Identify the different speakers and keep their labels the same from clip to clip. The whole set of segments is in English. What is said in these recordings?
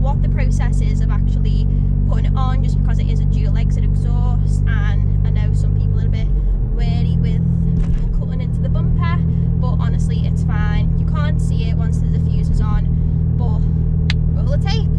Speaker 1: what the process is of actually putting it on, just because it is a dual exit exhaust, and I know some people are a bit wary with people cutting into the bumper, but honestly it's fine. You can't see it once the diffuser's on, but roll the tape.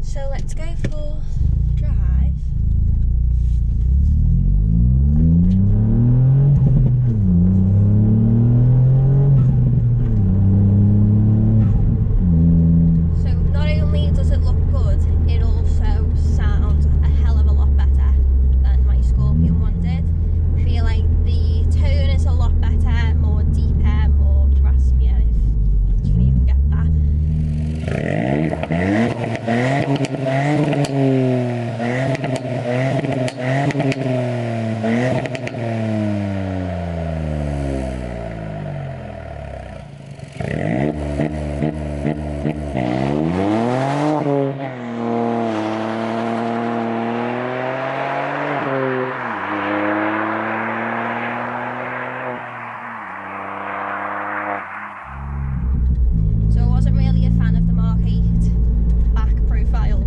Speaker 1: So let's go for a drive. So not only does it look good, it also sounds a hell of a lot better than my Scorpion one did. I feel like the tone is a lot better, more deeper, more raspier, if you can even get that. So I wasn't really a fan of the Mark 8 back profile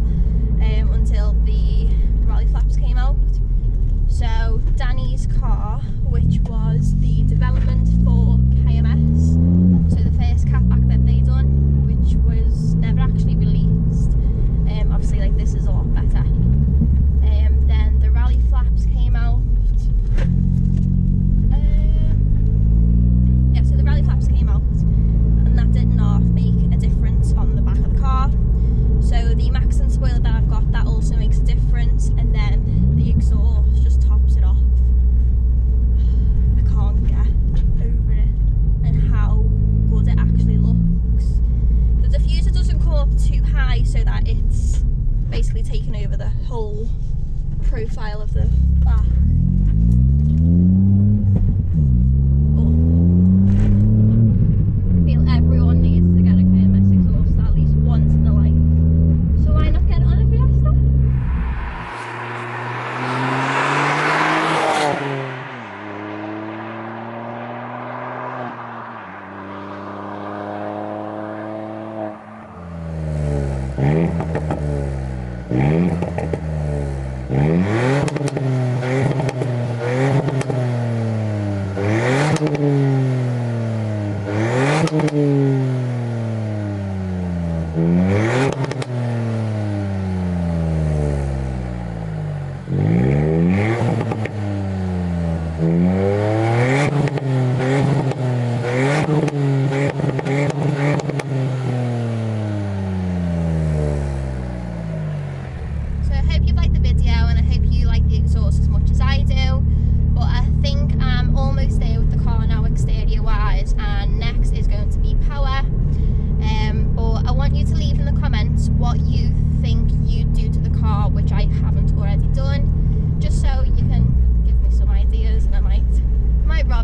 Speaker 1: until the rally flaps came out. So Danny's car, which was the development for KMS, so the first catback that they done, which was never actually released, obviously like this is a lot better. Then the rally flaps came out. Yeah, so the rally flaps came out, and that did not make a difference on the back of the car. So the Maxon spoiler that I've got, that also makes a difference, and then the exhaust just tops it off. I can't get over it and how good it actually looks. The diffuser doesn't come up too high so that it's basically taken over the whole profile of the back. I feel everyone needs to get a KMS exhaust at least once in their life. So why not get it on a Fiesta?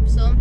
Speaker 1: some.